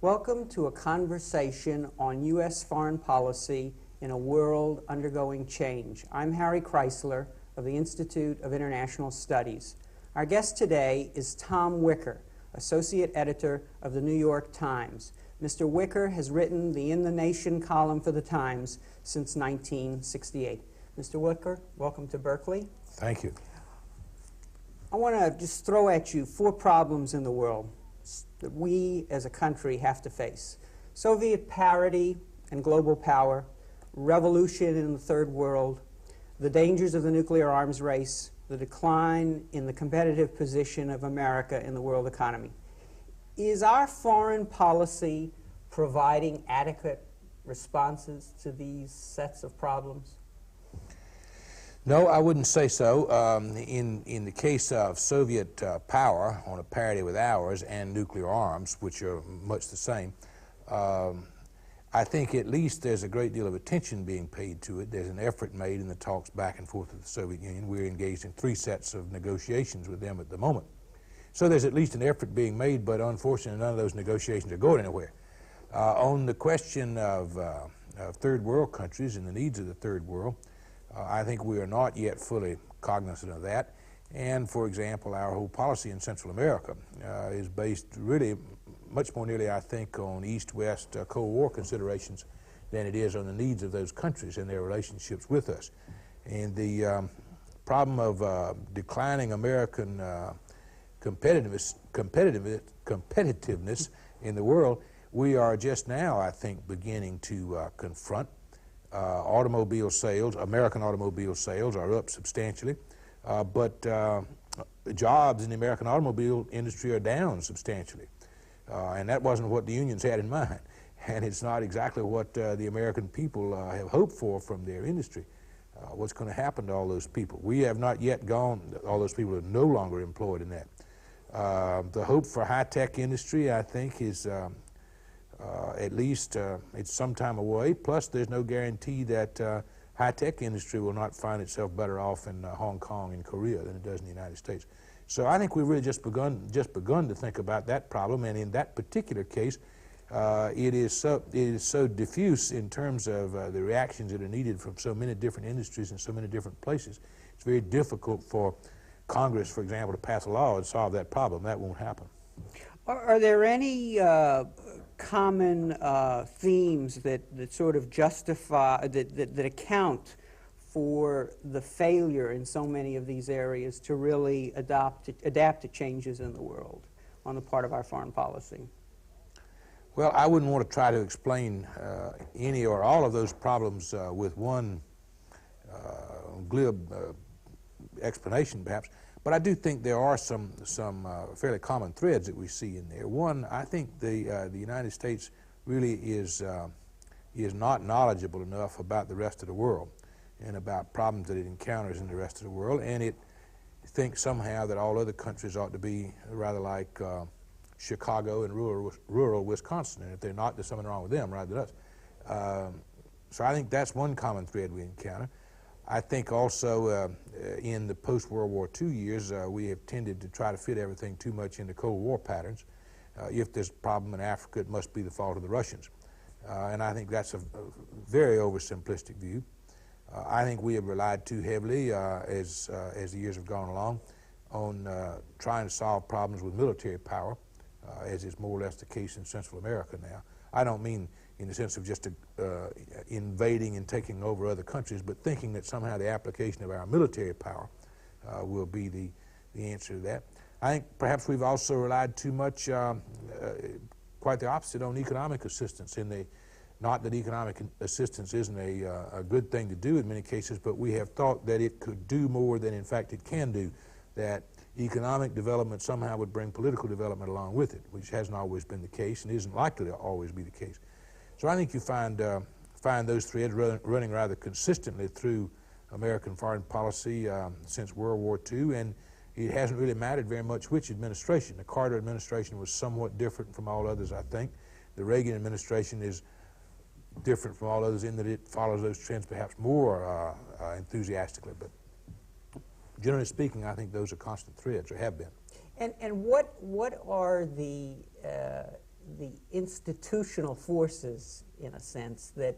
Welcome to a conversation on U.S. foreign policy in a world undergoing change. I'm Harry Kreisler of the Institute of International Studies. Our guest today is Tom Wicker, Associate Editor of the New York Times. Mr. Wicker has written the In the Nation column for the Times since 1968. Mr. Wicker, welcome to Berkeley. Thank you. I want to just throw at you 4 problems in the world that we as a country have to face. Soviet parity and global power, revolution in the third world, the dangers of the nuclear arms race, the decline in the competitive position of America in the world economy. Is our foreign policy providing adequate responses to these sets of problems? No, I wouldn't say so. In the case of Soviet power on a parity with ours and nuclear arms, which are much the same, I think at least there's a great deal of attention being paid to it. There's an effort made in the talks back and forth with the Soviet Union. We're engaged in 3 sets of negotiations with them at the moment. So there's at least an effort being made, but unfortunately none of those negotiations are going anywhere. On the question of third world countries and the needs of the third world, I think we are not yet fully cognizant of that. And, for example, our whole policy in Central America is based really much more nearly, I think, on East-West Cold War considerations than it is on the needs of those countries and their relationships with us. And the problem of declining American competitiveness in the world, we are just now, I think, beginning to confront. Automobile sales, American automobile sales are up substantially, but jobs in the American automobile industry are down substantially. And that wasn't what the unions had in mind. And it's not exactly what the American people have hoped for from their industry. What's going to happen to all those people? We have not yet gone, all those people are no longer employed in that. The hope for high-tech industry, I think, is at least it's some time away. Plus, there's no guarantee that high-tech industry will not find itself better off in Hong Kong and Korea than it does in the United States. So I think we've really just begun to think about that problem, and in that particular case, it is so diffuse in terms of the reactions that are needed from so many different industries and so many different places. It's very difficult for Congress, for example, to pass a law and solve that problem. That won't happen. Are there any common themes that sort of justify, that account for the failure in so many of these areas to really adapt to changes in the world on the part of our foreign policy? Well, I wouldn't want to try to explain any or all of those problems with one glib explanation, perhaps. But I do think there are some fairly common threads that we see in there. One, I think the United States really is not knowledgeable enough about the rest of the world and about problems that it encounters in the rest of the world, and it thinks somehow that all other countries ought to be rather like Chicago and rural Wisconsin, and if they're not, there's something wrong with them rather than us. So I think that's one common thread we encounter. I think also in the post-World War II years, we have tended to try to fit everything too much into Cold War patterns. If there's a problem in Africa, it must be the fault of the Russians. And I think that's a very oversimplistic view. I think we have relied too heavily, as the years have gone along, on trying to solve problems with military power, as is more or less the case in Central America now. I don't mean in the sense of just invading and taking over other countries, but thinking that somehow the application of our military power will be the answer to that. I think perhaps we've also relied too much, quite the opposite, on economic assistance. Not that economic assistance isn't a good thing to do in many cases, but we have thought that it could do more than in fact it can do, that economic development somehow would bring political development along with it, which hasn't always been the case and isn't likely to always be the case. So I think you find those threads running rather consistently through American foreign policy since World War II, and it hasn't really mattered very much which administration. The Carter administration was somewhat different from all others, I think. The Reagan administration is different from all others in that it follows those trends perhaps more enthusiastically, but generally speaking, I think those are constant threads, or have been. And what are the the institutional forces, in a sense, that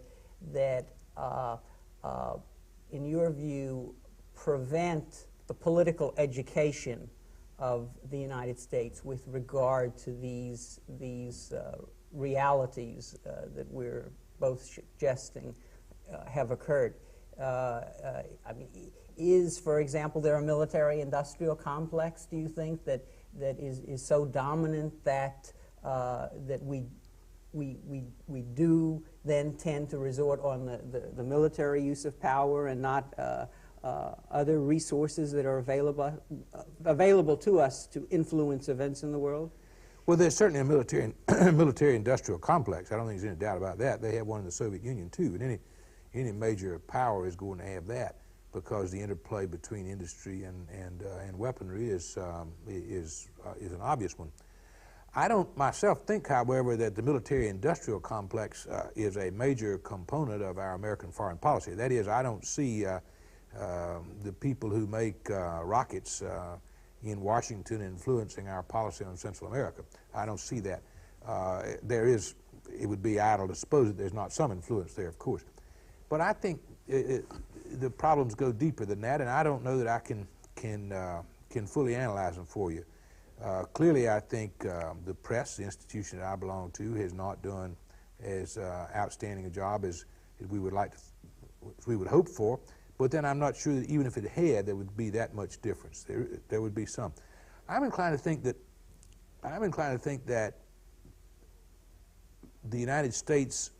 in your view, prevent the political education of the United States with regard to these realities that we're both suggesting have occurred. I mean, for example, there a military-industrial complex, do you think, that is so dominant that we do then tend to resort on the military use of power and not other resources that are available to us to influence events in the world? Well, there's certainly a military-industrial complex. I don't think there's any doubt about that. They have one in the Soviet Union too, and any major power is going to have that, because the interplay between industry and weaponry is an obvious one. I don't myself think, however, that the military-industrial complex is a major component of our American foreign policy. That is, I don't see the people who make rockets in Washington influencing our policy on Central America. I don't see that. It would be idle to suppose that there's not some influence there, of course. But I think the problems go deeper than that, and I don't know that I can fully analyze them for you. Clearly, I think the press, the institution that I belong to, has not done as outstanding a job as we would hope for. But then I'm not sure that even if it had, there would be that much difference. There would be some. I'm inclined to think that the United States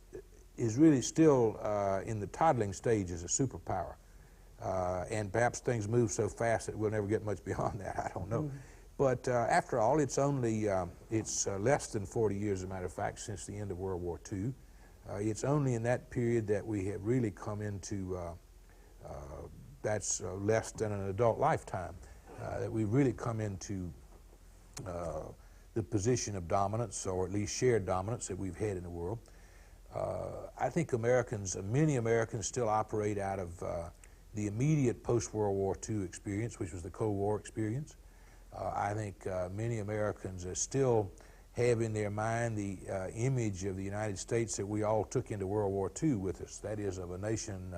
is really still in the toddling stage as a superpower, and perhaps things move so fast that we'll never get much beyond that. I don't know. Mm-hmm. But after all, it's less than 40 years, as a matter of fact, since the end of World War II. It's only in that period that we have really come into that's less than an adult lifetime, that we've really come into the position of dominance, or at least shared dominance, that we've had in the world. I think many Americans still operate out of the immediate post-World War II experience, which was the Cold War experience. I think many Americans still have in their mind the image of the United States that we all took into World War II with us. That is, of a nation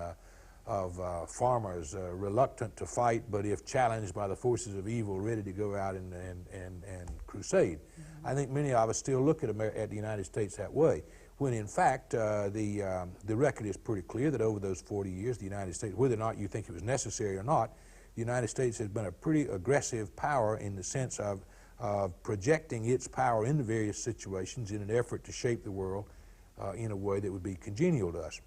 of farmers reluctant to fight, but if challenged by the forces of evil, ready to go out and crusade. Mm-hmm. I think many of us still look at the United States that way, when in fact the record is pretty clear that over those 40 years, the United States, whether or not you think it was necessary or not, the United States has been a pretty aggressive power in the sense of projecting its power into various situations in an effort to shape the world in a way that would be congenial to us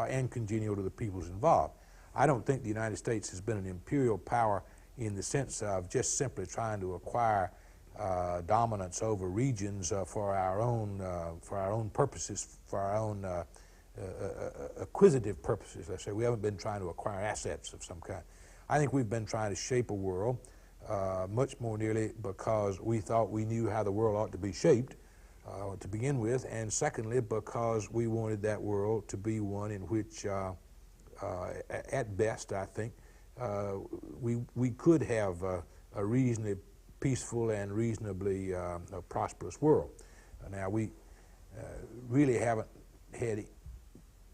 and congenial to the peoples involved. I don't think the United States has been an imperial power in the sense of just simply trying to acquire dominance over regions for our own purposes, for our own acquisitive purposes, let's say. We haven't been trying to acquire assets of some kind. I think we've been trying to shape a world much more nearly because we thought we knew how the world ought to be shaped to begin with, and secondly because we wanted that world to be one in which at best, I think, we could have a reasonably peaceful and reasonably prosperous world. Now, we really haven't had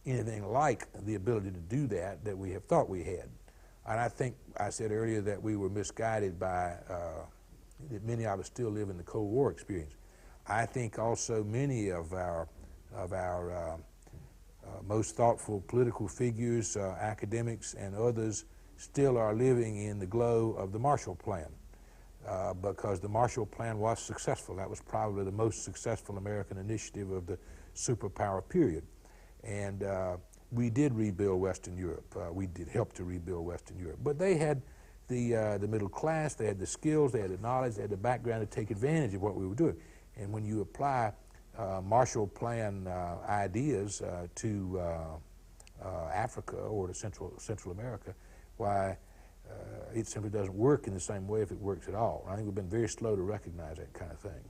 anything like the ability to do that we have thought we had. And I think I said earlier that we were misguided by, that many of us still live in the Cold War experience. I think also many of our most thoughtful political figures, academics and others, still are living in the glow of the Marshall Plan, because the Marshall Plan was successful. That was probably the most successful American initiative of the superpower period. And we did rebuild Western Europe. We did help to rebuild Western Europe. But they had the middle class, they had the skills, they had the knowledge, they had the background to take advantage of what we were doing. And when you apply Marshall Plan ideas to Africa or to Central America, why it simply doesn't work in the same way if it works at all. I think we've been very slow to recognize that kind of thing.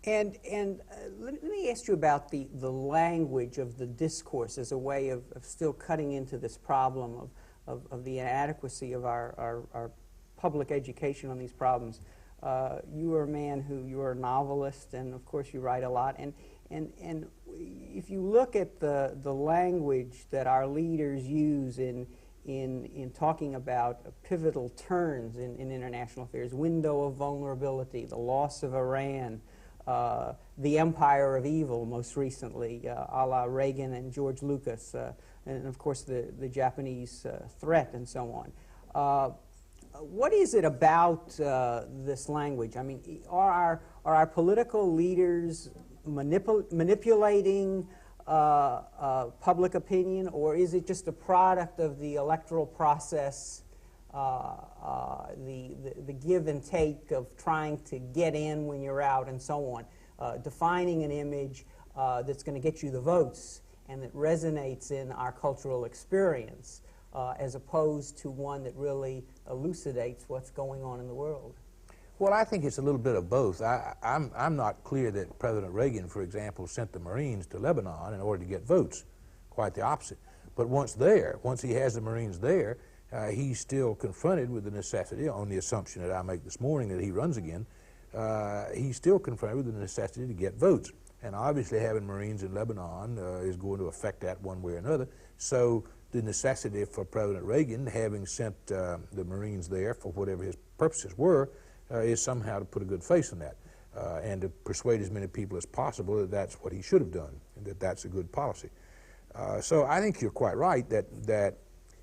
And let me ask you about the language of the discourse as a way of still cutting into this problem of the inadequacy of our public education on these problems. You are a man you are a novelist, and of course you write a lot. And if you look at the language that our leaders use in talking about pivotal turns in international affairs, window of vulnerability, the loss of Iran, the empire of evil most recently, a la Reagan and George Lucas, and of course the Japanese threat and so on. What is it about this language? I mean, are our political leaders manipulating public opinion, or is it just a product of the electoral process, the give and take of trying to get in when you're out and so on, defining an image that's going to get you the votes and that resonates in our cultural experience, as opposed to one that really elucidates what's going on in the world? Well, I think it's a little bit of both. I'm not clear that President Reagan, for example, sent the Marines to Lebanon in order to get votes. Quite the opposite. But once he has the Marines there, he's still confronted with the necessity, on the assumption that I make this morning that he runs again, he's still confronted with the necessity to get votes. And obviously having Marines in Lebanon is going to affect that one way or another. So the necessity for President Reagan, having sent the Marines there for whatever his purposes were, is somehow to put a good face on that and to persuade as many people as possible that that's what he should have done and that that's a good policy. So I think you're quite right that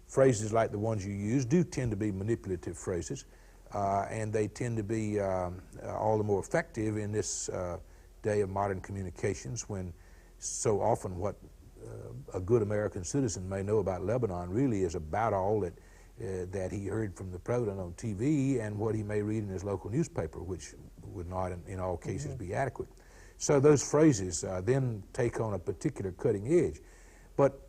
phrases like the ones you use do tend to be manipulative phrases, and they tend to be all the more effective in this day of modern communications, when so often what a good American citizen may know about Lebanon really is about all that he heard from the president on TV and what he may read in his local newspaper, which would not in all cases be adequate. So those phrases then take on a particular cutting edge. But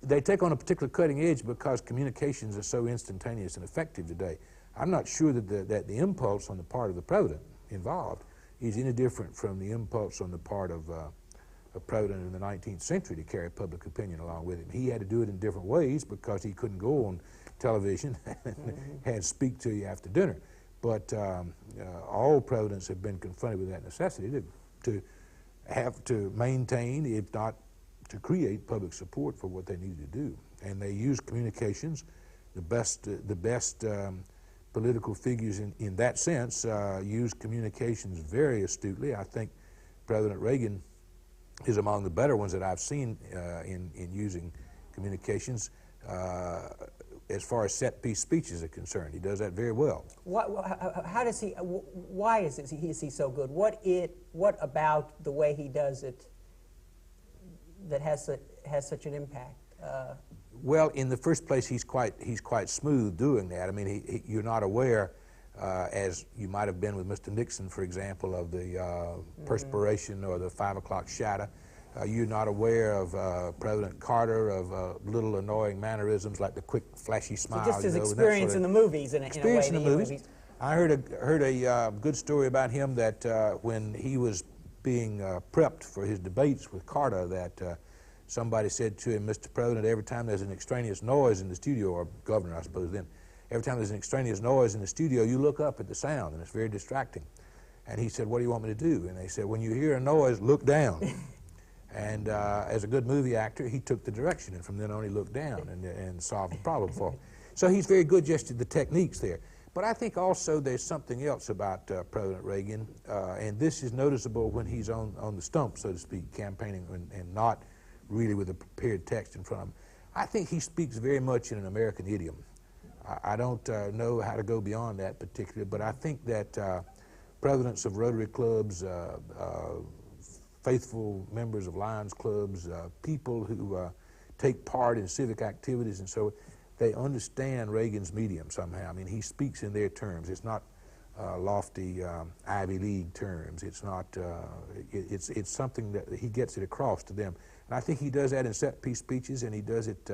they take on a particular cutting edge because communications are so instantaneous and effective today. I'm not sure that the impulse on the part of the president involved is any different from the impulse on the part of a president in the 19th century to carry public opinion along with him. He had to do it in different ways because he couldn't go on television and speak to you after dinner. But all presidents have been confronted with that necessity to have to maintain, if not to create, public support for what they need to do. And they use communications. The best political figures in that sense use communications very astutely. I think President Reagan is among the better ones that I've seen in using communications as far as set-piece speeches are concerned. He does that very well. How does he? Why is he so good? What about the way he does it that has such an impact? Well, in the first place, he's quite smooth doing that. I mean, you're not aware, as you might have been with Mr. Nixon, for example, of the perspiration or the 5 o'clock shadow. You're not aware of President Carter, of little annoying mannerisms like the quick, flashy smile. So just his experience in the movies, in a way. In the movies. I heard a good story about him that when he was being prepped for his debates with Carter, that somebody said to him, "Mr. President, every time there's an extraneous noise in the studio," or governor, I suppose then, "every time there's an extraneous noise in the studio, you look up at the sound, and it's very distracting." And he said, "What do you want me to do?" And they said, "When you hear a noise, look down." And as a good movie actor, he took the direction, and from then on he looked down and solved the problem for him. So he's very good just at the techniques there. But I think also there's something else about President Reagan, and this is noticeable when he's on the stump, so to speak, campaigning and not really with a prepared text in front of him. I think he speaks very much in an American idiom. I don't know how to go beyond that particularly, but I think that presidents of Rotary clubs, faithful members of Lions clubs, people who take part in civic activities and so they understand Reagan's medium somehow. I mean, he speaks in their terms. It's not lofty Ivy League terms. It's not. It's something that he gets it across to them. And I think he does that in set-piece speeches, and he does it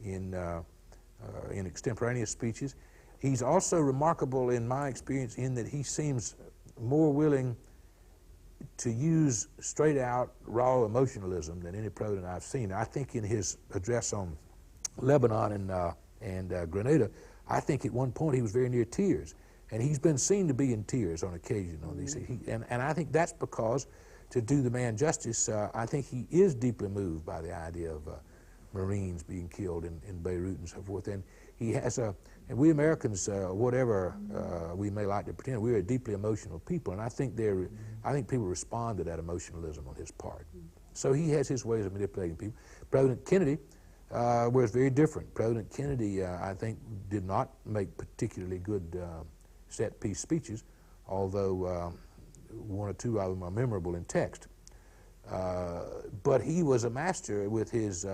in extemporaneous speeches. He's also remarkable, in my experience, in that he seems more willing to use straight-out raw emotionalism than any president I've seen. I think in his address on Lebanon and Grenada, I think at one point he was very near tears. And he's been seen to be in tears on occasion on these. And I think that's because, to do the man justice, I think he is deeply moved by the idea of Marines being killed in Beirut and so forth. And he has and we Americans, whatever we may like to pretend, we're a deeply emotional people, and I think people respond to that emotionalism on his part. So he has his ways of manipulating people. President Kennedy was very different. President Kennedy, I think, did not make particularly good set-piece speeches, although one or two of them are memorable in text. But he was a master with his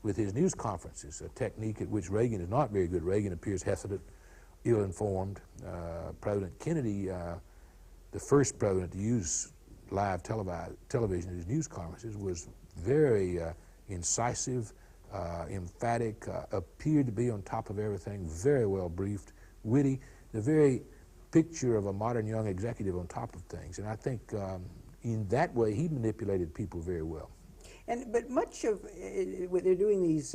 news conferences, a technique at which Reagan is not very good. Reagan appears hesitant, ill-informed. President Kennedy, the first president to use live television in his news conferences, was very incisive, emphatic, appeared to be on top of everything, very well briefed, witty, the very picture of a modern young executive on top of things. And I think in that way he manipulated people very well. But much of, they're doing these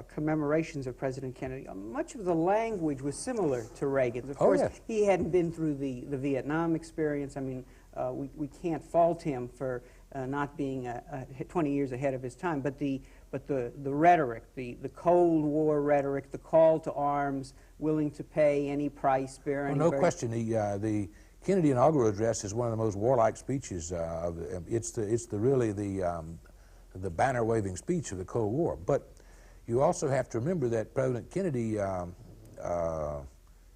commemorations of President Kennedy, much of the language was similar to Reagan's. Of course, yes. He hadn't been through the Vietnam experience. I mean, we can't fault him for not being 20 years ahead of his time, but the rhetoric, the Cold War rhetoric, the call to arms, willing to pay any price, bear any burden. No question. The Kennedy inaugural address is one of the most warlike speeches it's really the banner waving speech of the Cold War. But you also have to remember that President Kennedy,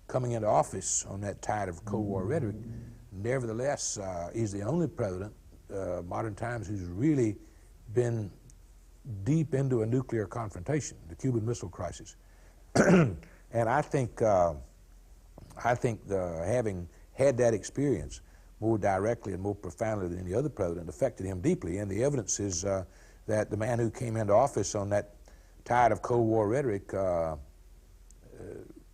coming into office on that tide of Cold War rhetoric, nevertheless is the only president modern times who's really been deep into a nuclear confrontation, the Cuban Missile Crisis. And I think having had that experience more directly and more profoundly than any other president affected him deeply. And the evidence is that the man who came into office on that tide of Cold War rhetoric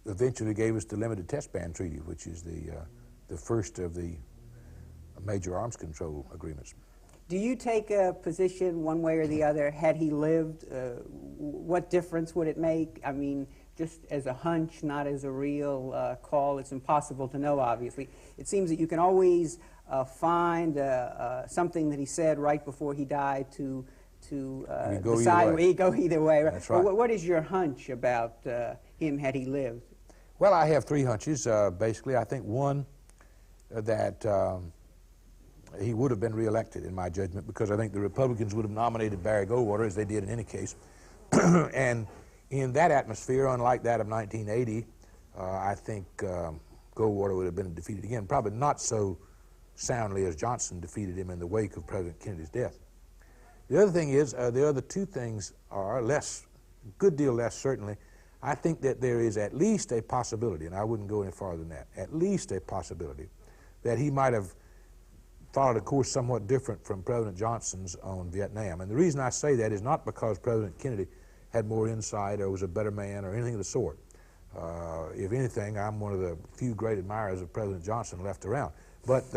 eventually gave us the Limited Test Ban Treaty, which is the first of the major arms control agreements. Do you take a position one way or the other? Had he lived, what difference would it make? I mean, just as a hunch, not as a real call. It's impossible to know, obviously. It seems that you can always find something that he said right before he died to decide. He go either way. That's right. What is your hunch about him had he lived? Well, I have three hunches, basically. I think one, that he would have been reelected, in my judgment, because I think the Republicans would have nominated Barry Goldwater, as they did in any case. And in that atmosphere, unlike that of 1980, I think Goldwater would have been defeated again, probably not so soundly as Johnson defeated him in the wake of President Kennedy's death. The other thing is, the other two things are less, a good deal less certainly. I think that there is at least a possibility, and I wouldn't go any farther than that, at least a possibility that he might have followed a course somewhat different from President Johnson's on Vietnam. And the reason I say that is not because President Kennedy had more insight or was a better man or anything of the sort. If anything, I'm one of the few great admirers of President Johnson left around. But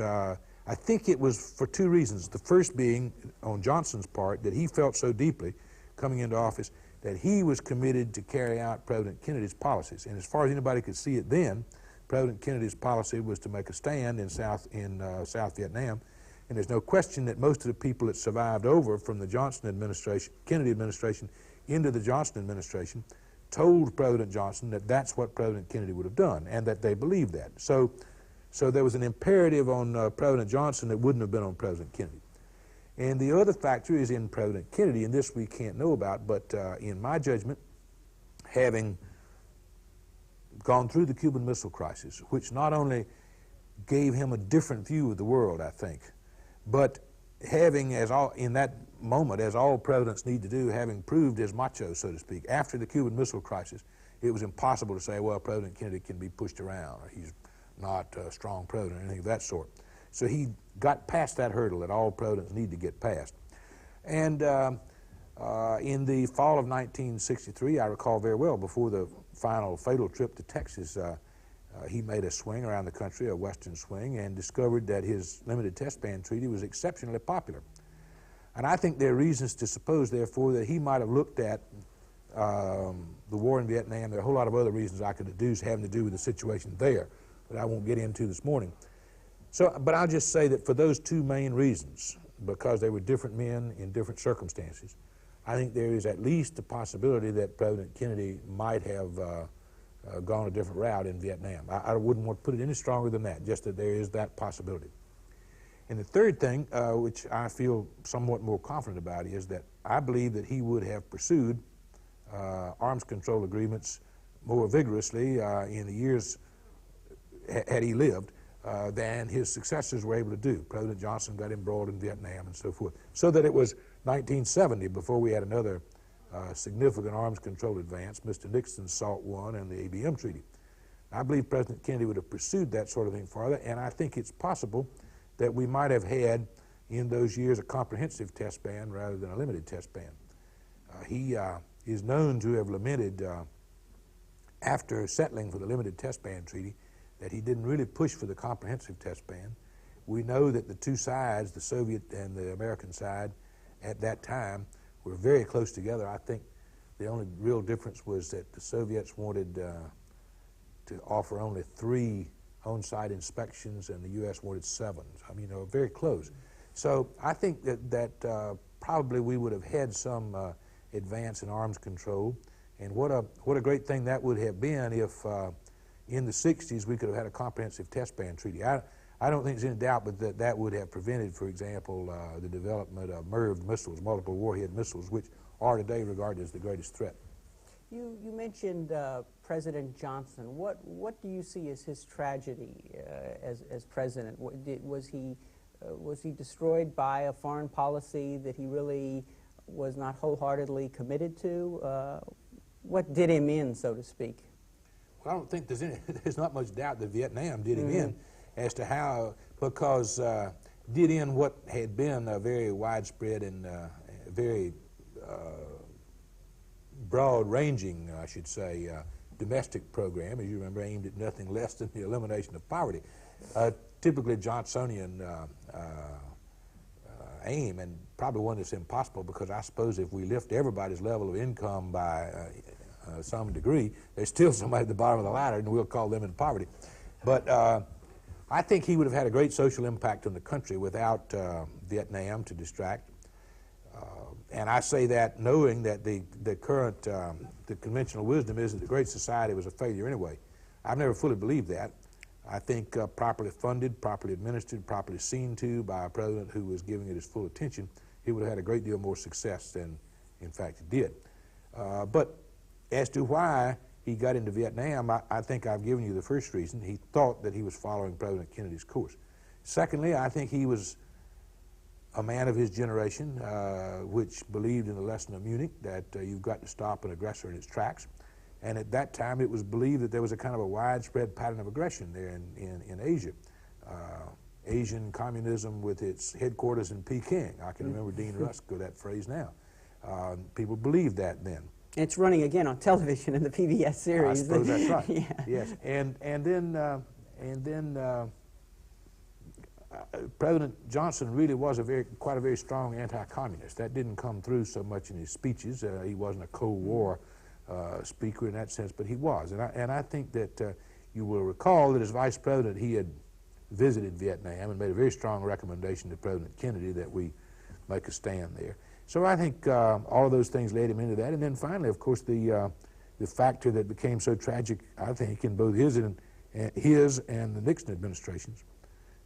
I think it was for two reasons. The first being, on Johnson's part, that he felt so deeply coming into office that he was committed to carry out President Kennedy's policies. And as far as anybody could see it then, President Kennedy's policy was to make a stand in South Vietnam. And there's no question that most of the people that survived over from the Kennedy administration into the Johnson administration told President Johnson that that's what President Kennedy would have done, and that they believed that. So there was an imperative on President Johnson that wouldn't have been on President Kennedy. And the other factor is in President Kennedy, and this we can't know about, but in my judgment, having gone through the Cuban Missile Crisis, which not only gave him a different view of the world, I think, but having, in that moment, as all presidents need to do, having proved his macho, so to speak, after the Cuban Missile Crisis, it was impossible to say, well, President Kennedy can be pushed around, or he's not a strong president, or anything of that sort. So he got past that hurdle that all presidents need to get past. And in the fall of 1963, I recall very well, before the final fatal trip to Texas, he made a swing around the country, a western swing, and discovered that his Limited Test Ban Treaty was exceptionally popular. And I think there are reasons to suppose, therefore, that he might have looked at the war in Vietnam. There are a whole lot of other reasons I could deduce having to do with the situation there that I won't get into this morning. So, but I'll just say that for those two main reasons, because they were different men in different circumstances, I think there is at least a possibility that President Kennedy might have gone a different route in Vietnam. I wouldn't want to put it any stronger than that, just that there is that possibility. And the third thing, which I feel somewhat more confident about, is that I believe that he would have pursued arms control agreements more vigorously in the years had he lived than his successors were able to do. President Johnson got embroiled in Vietnam and so forth, so that it was 1970 before we had another significant arms control advance, Mr. Nixon's SALT I and the ABM Treaty. I believe President Kennedy would have pursued that sort of thing farther, and I think it's possible that we might have had in those years a comprehensive test ban rather than a limited test ban. He is known to have lamented, after settling for the limited test ban treaty, that he didn't really push for the comprehensive test ban. We know that the two sides, the Soviet and the American side, at that time were very close together. I think the only real difference was that the Soviets wanted to offer only 3 on-site inspections and the U.S. wanted 7. I mean, they were very close. So I think that probably we would have had some advance in arms control, and what a great thing that would have been if in the 60s we could have had a comprehensive test ban treaty. I don't think there's any doubt but that would have prevented, for example, the development of MIRV missiles, multiple warhead missiles, which are today regarded as the greatest threat. You mentioned President Johnson. What do you see as his tragedy as president? Was he destroyed by a foreign policy that he really was not wholeheartedly committed to? What did him in, so to speak? Well, I don't think there's not much doubt that Vietnam did him in, as to how, because did in what had been a very widespread and very broad-ranging, I should say, domestic program, as you remember, aimed at nothing less than the elimination of poverty. Typically Johnsonian aim, and probably one that's impossible, because I suppose if we lift everybody's level of income by some degree, there's still somebody at the bottom of the ladder, and we'll call them in poverty. But I think he would have had a great social impact on the country without Vietnam to distract. And I say that knowing that the current, the conventional wisdom is that the Great Society was a failure anyway. I've never fully believed that. I think properly funded, properly administered, properly seen to by a president who was giving it his full attention, he would have had a great deal more success than, in fact, it did. But as to why he got into Vietnam, I think I've given you the first reason. He thought that he was following President Kennedy's course. Secondly, I think he was a man of his generation, which believed in the lesson of Munich, that you've got to stop an aggressor in its tracks. And at that time, it was believed that there was a kind of a widespread pattern of aggression there in Asia. Asian communism with its headquarters in Peking. I can remember Dean Rusk with that phrase now. People believed that then. It's running again on television in the PBS series. I suppose that's right. Yeah. Yes, and then President Johnson really was quite a very strong anti-communist. That didn't come through so much in his speeches. He wasn't a Cold War speaker in that sense, but he was. And I think that you will recall that as vice president, he had visited Vietnam and made a very strong recommendation to President Kennedy that we make a stand there. So I think all of those things led him into that. And then finally, of course, the factor that became so tragic, I think, in both his and the Nixon administrations,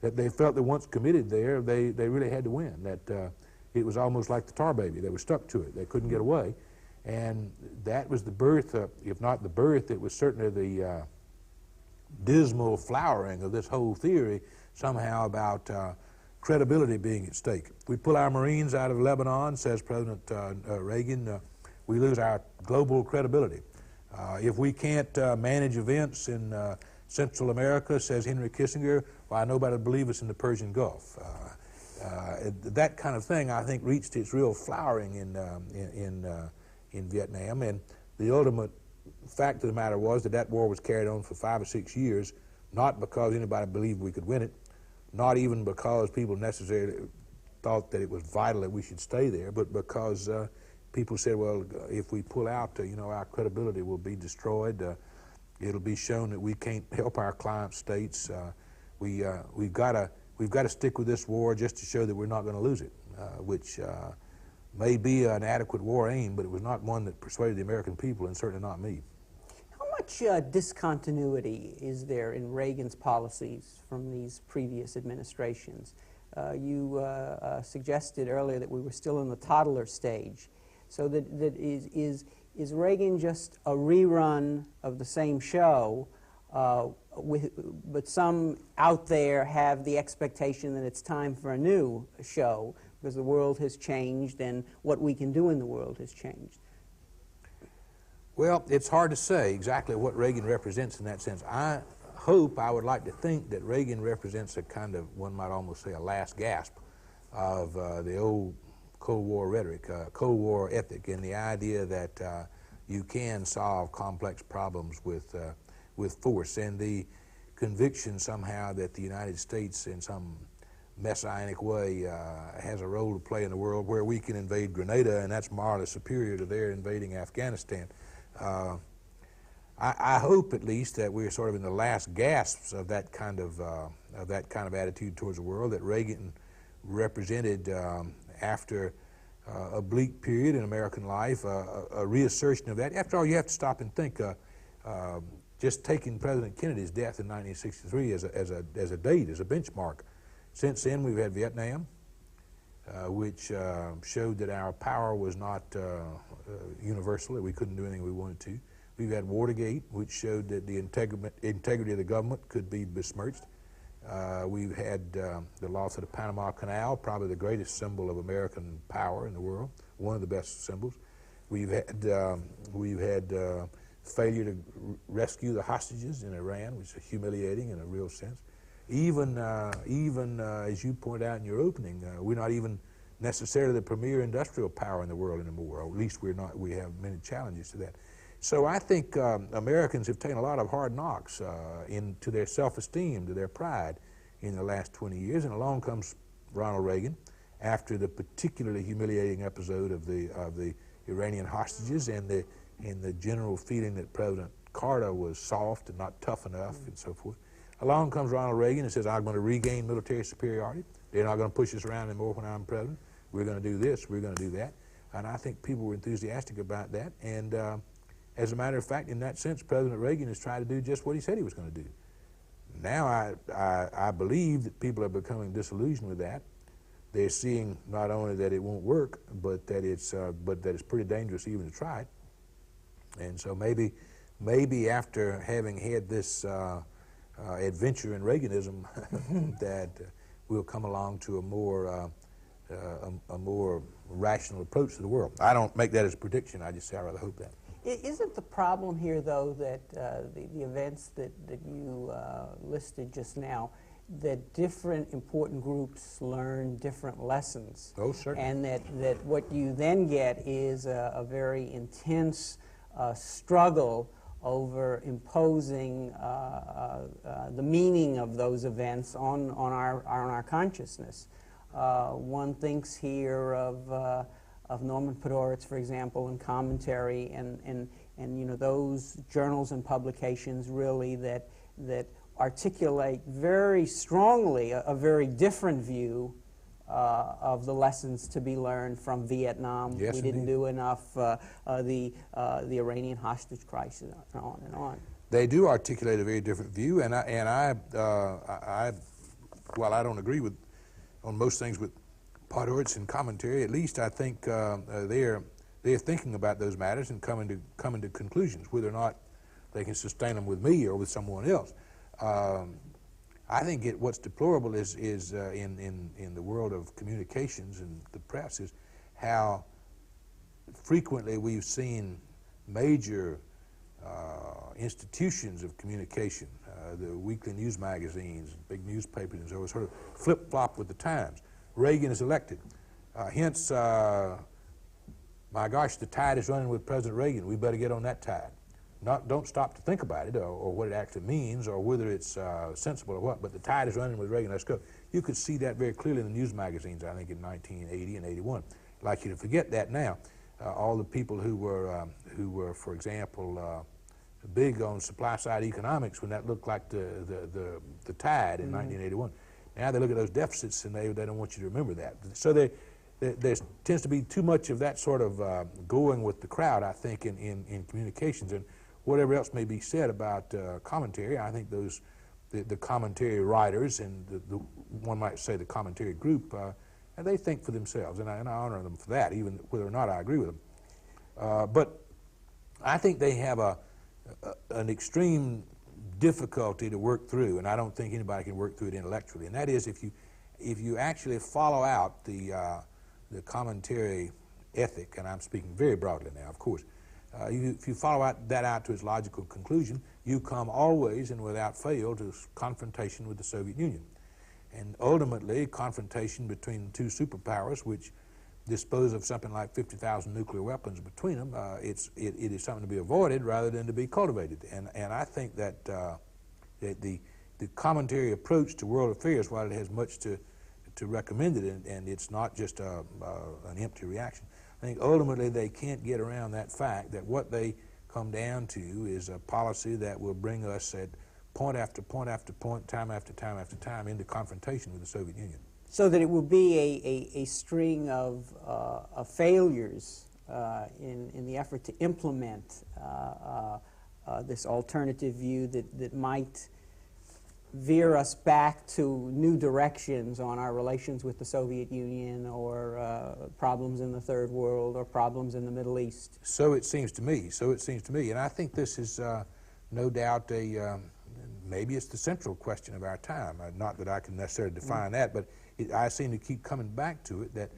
that they felt that once committed there, they really had to win, that it was almost like the tar baby. They were stuck to it. They couldn't get away. And that was the birth, if not the birth, it was certainly the dismal flowering of this whole theory somehow about credibility being at stake. We pull our Marines out of Lebanon, says President Reagan, we lose our global credibility. If we can't manage events in Central America, says Henry Kissinger, why nobody will believe us in the Persian Gulf. That kind of thing, I think, reached its real flowering in Vietnam, and the ultimate fact of the matter was that war was carried on for 5 or 6 years, not because anybody believed we could win it, not even because people necessarily thought that it was vital that we should stay there, but because people said, well, if we pull out, you know, our credibility will be destroyed. It'll be shown that we can't help our client states. We've got to stick with this war just to show that we're not going to lose it, which may be an adequate war aim, but it was not one that persuaded the American people, and certainly not me. How much discontinuity is there in Reagan's policies from these previous administrations? You suggested earlier that we were still in the toddler stage. So is Reagan just a rerun of the same show, but some out there have the expectation that it's time for a new show because the world has changed and what we can do in the world has changed? Well, it's hard to say exactly what Reagan represents in that sense. I would like to think that Reagan represents a kind of, one might almost say, a last gasp of the old Cold War rhetoric, Cold War ethic, and the idea that you can solve complex problems with force, and the conviction somehow that the United States in some messianic way has a role to play in the world where we can invade Grenada, and that's morally superior to their invading Afghanistan. I hope at least that we're sort of in the last gasps of that kind of attitude towards the world that Reagan represented after a bleak period in American life, a reassertion of that. After all, you have to stop and think. Just taking President Kennedy's death in 1963 as a date, as a benchmark. Since then, we've had Vietnam, which showed that our power was not universal, that we couldn't do anything we wanted to. We've had Watergate, which showed that the integrity of the government could be besmirched. We've had the loss of the Panama Canal, probably the greatest symbol of American power in the world, one of the best symbols. We've had failure to rescue the hostages in Iran, which is humiliating in a real sense. Even as you point out in your opening, we're not even necessarily the premier industrial power in the world anymore, or at least we're not. We have many challenges to that. So I think Americans have taken a lot of hard knocks into their self-esteem, to their pride in the last 20 years, and along comes Ronald Reagan after the particularly humiliating episode of the Iranian hostages and the general feeling that President Carter was soft and not tough enough and so forth. Along comes Ronald Reagan and says, I'm going to regain military superiority. They're not going to push us around anymore when I'm president. We're going to do this, we're going to do that. And I think people were enthusiastic about that. And as a matter of fact, in that sense, President Reagan has tried to do just what he said he was going to do. Now I believe that people are becoming disillusioned with that. They're seeing not only that it won't work, but that it's pretty dangerous even to try it. And so maybe after having had this adventure in Reaganism, that we'll come along to a more rational approach to the world. I don't make that as a prediction. I just say I rather hope that. Isn't the problem here, though, that the events that you listed just now, that different important groups learn different lessons? Oh, certainly. And that what you then get is a very intense struggle over imposing the meaning of those events on our consciousness. One thinks here of Norman Podhoretz, for example, in commentary, and you know, those journals and publications really that articulate very strongly a very different view of the lessons to be learned from Vietnam. Yes, we didn't indeed. do enough, the Iranian hostage crisis, and on and on. They do articulate a very different view, and while I don't agree on most things with Podhoretz in commentary, at least I think they're thinking about those matters and coming to conclusions, whether or not they can sustain them with me or with someone else. I think what's deplorable is in the world of communications and the press is how frequently we've seen major institutions of communication, the weekly news magazines, big newspapers, and so sort of flip-flop with the times. Reagan is elected. Hence, my gosh, the tide is running with President Reagan. We better get on that tide. Don't stop to think about it or what it actually means or whether it's sensible or what, but the tide is running with Reagan. Let's go. You could see that very clearly in the news magazines, I think, in 1980 and 81. I'd like you to forget that now. all the people who were, for example, big on supply-side economics when that looked like the tide in 1981. Now they look at those deficits and they don't want you to remember that. So there tends to be too much of that sort of going with the crowd, I think, in communications. And whatever else may be said about commentary, I think the commentary writers and one might say the commentary group, and they think for themselves, and I honor them for that, even whether or not I agree with them. But I think they have an extreme difficulty to work through, and I don't think anybody can work through it intellectually. And that is if you actually follow out the commentary ethic, and I'm speaking very broadly now, of course. If you follow that out to its logical conclusion, you come always and without fail to confrontation with the Soviet Union. And ultimately, confrontation between the two superpowers, which dispose of something like 50,000 nuclear weapons between them, it is something to be avoided rather than to be cultivated. And I think that the commentary approach to world affairs, while it has much to recommend it, and it's not just an empty reaction, I think ultimately they can't get around that fact that what they come down to is a policy that will bring us at point after point after point, time after time after time, into confrontation with the Soviet Union. So that it will be a string of failures in the effort to implement this alternative view that might veer us back to new directions on our relations with the Soviet Union, or problems in the Third World, or problems in the Middle East. So it seems to me. So it seems to me. And I think this is no doubt maybe it's the central question of our time. Not that I can necessarily define that, but I seem to keep coming back to it, that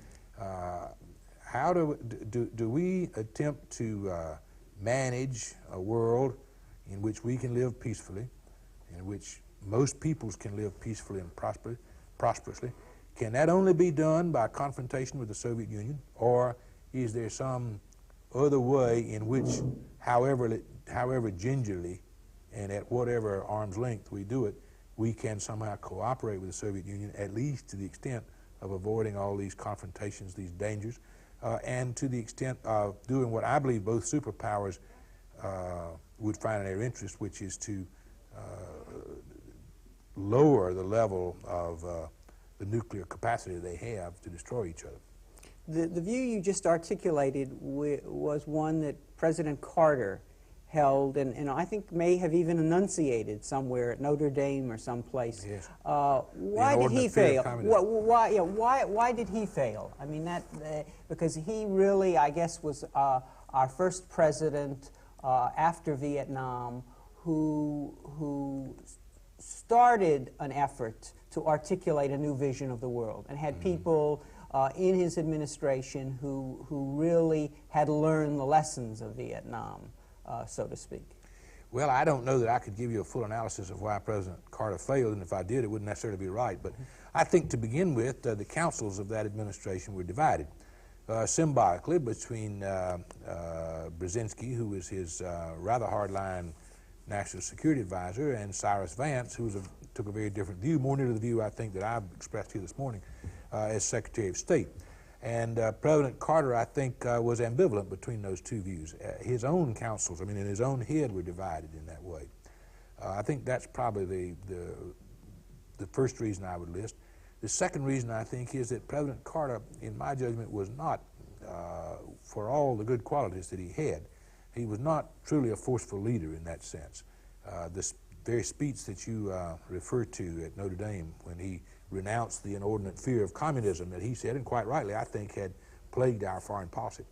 how do we attempt to manage a world in which we can live peacefully, in which most peoples can live peacefully and prosperously? Can that only be done by confrontation with the Soviet Union, or is there some other way in which, however gingerly and at whatever arm's length we do it, we can somehow cooperate with the Soviet Union, at least to the extent of avoiding all these confrontations, these dangers, and to the extent of doing what I believe both superpowers would find in their interest, which is to lower the level of the nuclear capacity they have to destroy each other. The view you just articulated was one that President Carter held, and I think may have even enunciated somewhere at Notre Dame or someplace. Yes. Why did he fail? Why did he fail? I mean, because he really, I guess, was our first president after Vietnam who started an effort to articulate a new vision of the world, and had people in his administration who really had learned the lessons of Vietnam, so to speak. Well, I don't know that I could give you a full analysis of why President Carter failed, and if I did, it wouldn't necessarily be right. But I think to begin with, the councils of that administration were divided symbolically between Brzezinski, who was his rather hardline national security advisor, and Cyrus Vance, who took a very different view, more near to the view I think that I've expressed here this morning as Secretary of State. And President Carter, I think, was ambivalent between those two views. His own councils, I mean, in his own head, were divided in that way. I think that's probably the first reason I would list. The second reason, I think, is that President Carter, in my judgment, was not, for all the good qualities that he had, he was not truly a forceful leader in that sense. This very speech that you referred to at Notre Dame, when he renounced the inordinate fear of communism that he said, and quite rightly, I think, had plagued our foreign policy.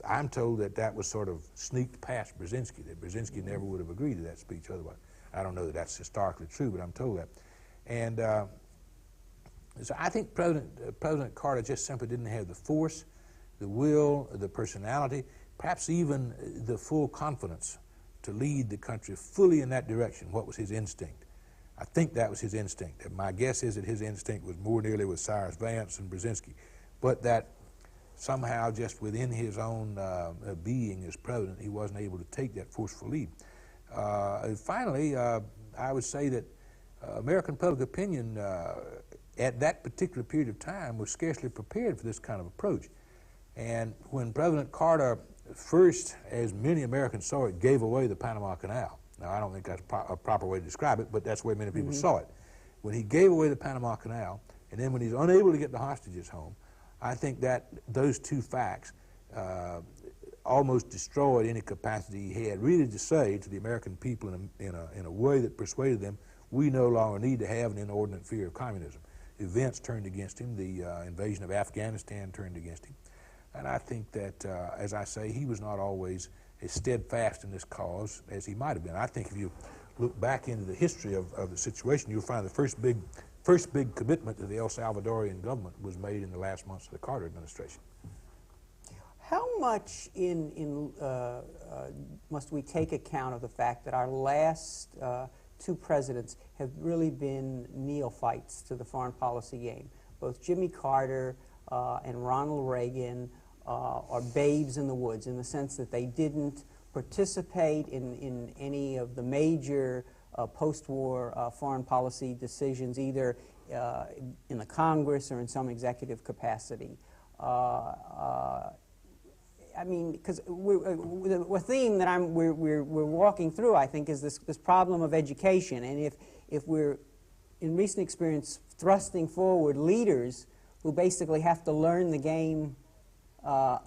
I'm told that that was sort of sneaked past Brzezinski, that Brzezinski never would have agreed to that speech otherwise. I don't know that that's historically true, but I'm told that. And so I think President Carter just simply didn't have the force, the will, the personality, perhaps even the full confidence to lead the country fully in that direction. What was his instinct? I think that was his instinct. My guess is that his instinct was more nearly with Cyrus Vance and Brzezinski, but that somehow just within his own being as president, he wasn't able to take that forceful lead. Finally, I would say that American public opinion at that particular period of time was scarcely prepared for this kind of approach. And when President Carter first, as many Americans saw it, gave away the Panama Canal. Now, I don't think that's a proper way to describe it, but that's the way many people saw it. When he gave away the Panama Canal, and then when he's unable to get the hostages home, I think that those two facts almost destroyed any capacity he had really to say to the American people in a way that persuaded them we no longer need to have an inordinate fear of communism. Events turned against him. The invasion of Afghanistan turned against him. And I think that, as I say, he was not always as steadfast in this cause as he might have been. I think if you look back into the history of the situation, you'll find the first big commitment to the El Salvadorian government was made in the last months of the Carter administration. How much must we take account of the fact that our last two presidents have really been neophytes to the foreign policy game? Both Jimmy Carter and Ronald Reagan are babes in the woods in the sense that they didn't participate in any of the major post-war foreign policy decisions, either in the Congress or in some executive capacity. I mean, because the theme that we're walking through, I think, is this problem of education. And if we're, in recent experience, thrusting forward leaders who basically have to learn the game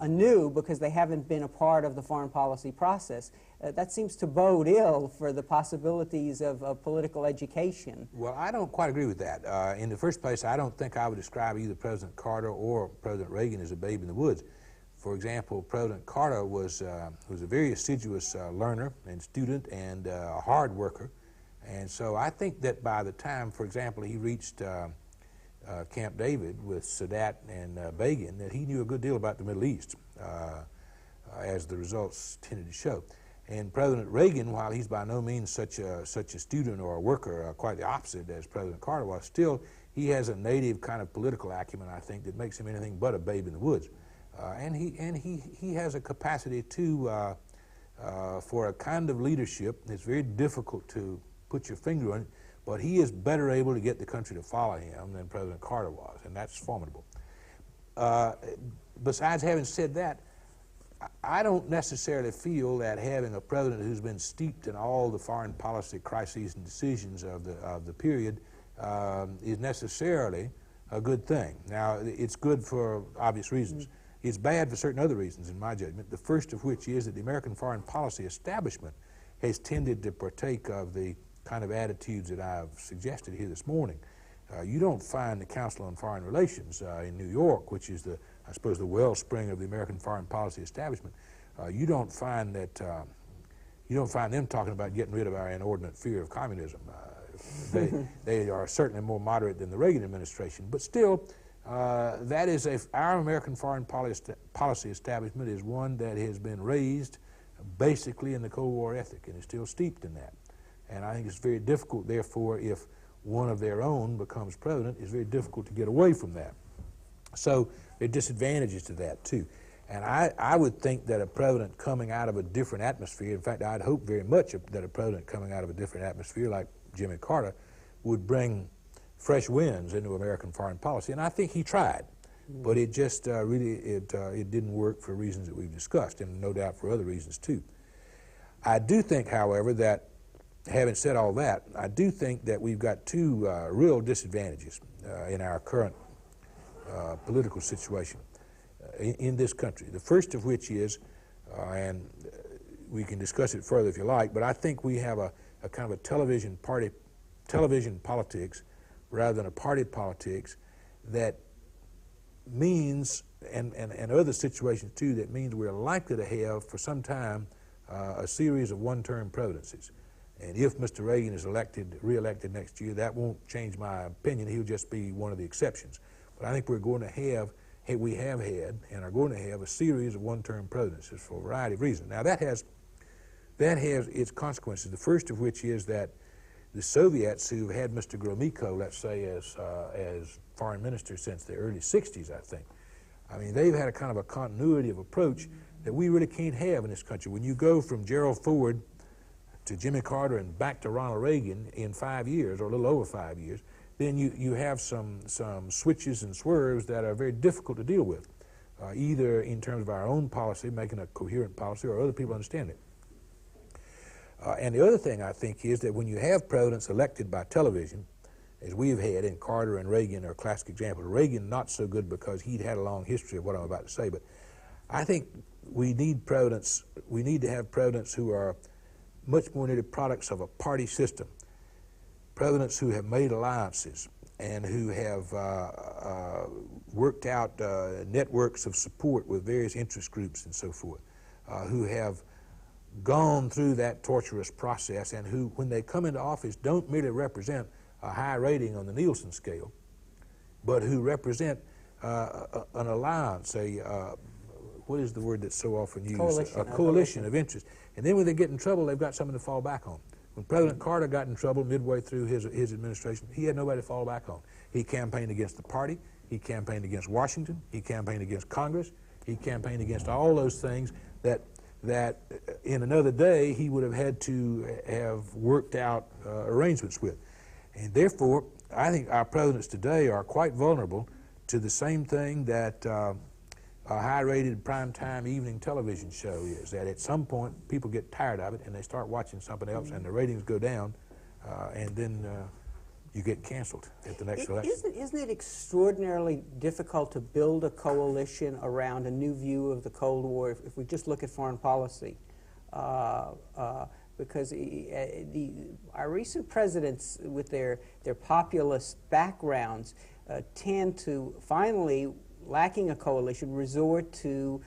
anew because they haven't been a part of the foreign policy process, that seems to bode ill for the possibilities of political education. Well, I don't quite agree with that. In the first place, I don't think I would describe either President Carter or President Reagan as a babe in the woods. For example, President Carter was a very assiduous learner and student and a hard worker. And so I think that by the time, for example, he reached Camp David with Sadat and Begin, that he knew a good deal about the Middle East, as the results tended to show. And President Reagan, while he's by no means such a student or a worker, quite the opposite as President Carter was, still he has a native kind of political acumen, I think, that makes him anything but a babe in the woods. And he has a capacity to for a kind of leadership that's very difficult to put your finger on it, but he is better able to get the country to follow him than President Carter was, and that's formidable. Besides having said that, I don't necessarily feel that having a president who's been steeped in all the foreign policy crises and decisions of the period is necessarily a good thing. Now, it's good for obvious reasons. It's bad for certain other reasons, in my judgment, the first of which is that the American foreign policy establishment has tended to partake of the kind of attitudes that I've suggested here this morning. You don't find the Council on Foreign Relations in New York, which is I suppose the wellspring of the American foreign policy establishment. You don't find them talking about getting rid of our inordinate fear of communism. They are certainly more moderate than the Reagan administration, but still, that is our American foreign policy establishment is one that has been raised basically in the Cold War ethic and is still steeped in that. And I think it's very difficult, therefore, if one of their own becomes president, it's very difficult to get away from that. So there are disadvantages to that, too. And I would think that a president coming out of a different atmosphere, in fact, I'd hope very much that a president coming out of a different atmosphere like Jimmy Carter would bring fresh winds into American foreign policy. And I think he tried. But it just it didn't work for reasons that we've discussed, and no doubt for other reasons, too. I do think, however, that having said all that, I do think that we've got two real disadvantages in our current political situation in this country. The first of which is, and we can discuss it further if you like, but I think we have a kind of a television politics rather than a party politics that means, and other situations too, that means we're likely to have for some time a series of one-term presidencies. And if Mr. Reagan is re-elected next year, that won't change my opinion. He'll just be one of the exceptions. But I think we're going to have, we have had, and are going to have a series of one-term presidencies for a variety of reasons. Now that has its consequences. The first of which is that the Soviets, who've had Mr. Gromyko, let's say, as foreign minister since the early 60s, I think. I mean, they've had a kind of a continuity of approach that we really can't have in this country. When you go from Gerald Ford to Jimmy Carter and back to Ronald Reagan in 5 years, or a little over 5 years, then you have some switches and swerves that are very difficult to deal with. either in terms of our own policy, making a coherent policy, or other people understand it. And the other thing I think is that when you have presidents elected by television, as we have had, and Carter and Reagan are classic examples. Reagan not so good because he'd had a long history of what I'm about to say, but I think we need presidents, we need to have presidents who are much more nearly products of a party system. Presidents who have made alliances and who have worked out networks of support with various interest groups and so forth, who have gone through that torturous process and who, when they come into office, don't merely represent a high rating on the Nielsen scale, but who represent an alliance, what is the word that's so often used? Coalition. A coalition of interests. And then when they get in trouble, they've got something to fall back on. When President Carter got in trouble midway through his administration, he had nobody to fall back on. He campaigned against the party, he campaigned against Washington, he campaigned against Congress, he campaigned against all those things that in another day he would have had to have worked out arrangements with. And therefore, I think our presidents today are quite vulnerable to the same thing that a high-rated primetime evening television show is, that at some point people get tired of it and they start watching something else and the ratings go down, and then you get canceled at the next election. Isn't it extraordinarily difficult to build a coalition around a new view of the Cold War if we just look at foreign policy? Because our recent presidents, with their populist backgrounds, tend to finally, lacking a coalition, resort to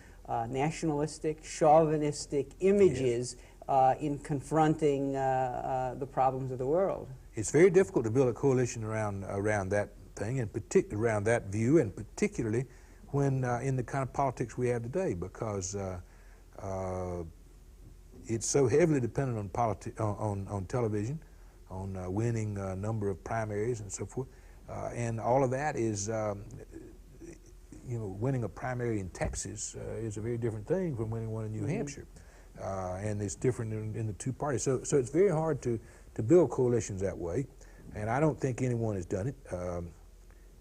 nationalistic, chauvinistic images in confronting the problems of the world. It's very difficult to build a coalition around that thing, and particularly around that view, and particularly when in the kind of politics we have today, because it's so heavily dependent on television, on winning a number of primaries and so forth, and all of that is, winning a primary in Texas is a very different thing from winning one in New Hampshire, and it's different in the two parties. So it's very hard to build coalitions that way, and I don't think anyone has done it.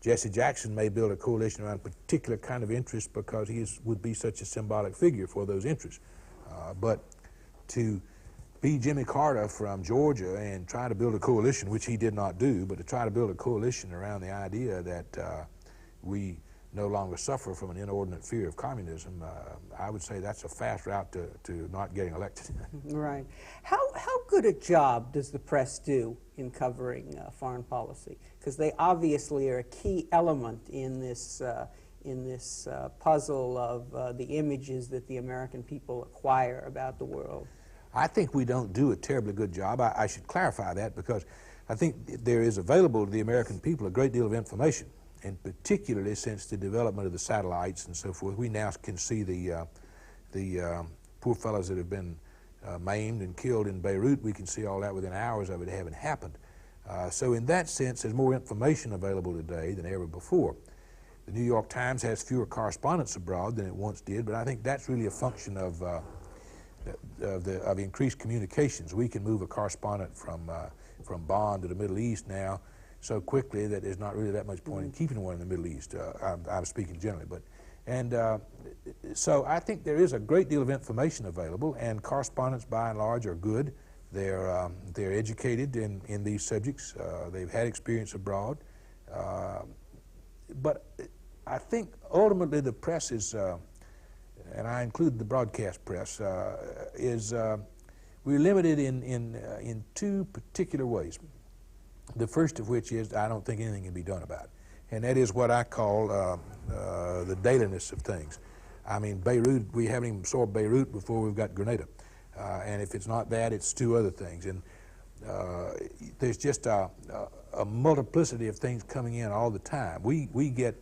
Jesse Jackson may build a coalition around a particular kind of interest because he would be such a symbolic figure for those interests, but to be Jimmy Carter from Georgia and try to build a coalition, which he did not do, but to try to build a coalition around the idea that we no longer suffer from an inordinate fear of communism, I would say that's a fast route to not getting elected. Right. How good a job does the press do in covering foreign policy? Because they obviously are a key element in this puzzle of the images that the American people acquire about the world. I think we don't do a terribly good job. I should clarify that, because I think there is available to the American people a great deal of information, and particularly since the development of the satellites and so forth, we now can see the poor fellows that have been maimed and killed in Beirut. We can see all that within hours of it having happened. So in that sense, there's more information available today than ever before. The New York Times has fewer correspondents abroad than it once did, but I think that's really a function of increased communications. We can move a correspondent from Bonn to the Middle East now so quickly that there's not really that much point in keeping one in the Middle East. I'm speaking generally, so I think there is a great deal of information available, and correspondents by and large are good. They're educated in these subjects. They've had experience abroad, but I think ultimately the press is, and I include the broadcast press, we're limited in two particular ways. The first of which is I don't think anything can be done about it, and that is what I call the dailiness of things. I mean, Beirut, we haven't even absorbed Beirut before we've got Grenada, and if it's not that, it's two other things, and there's just a multiplicity of things coming in all the time. We get,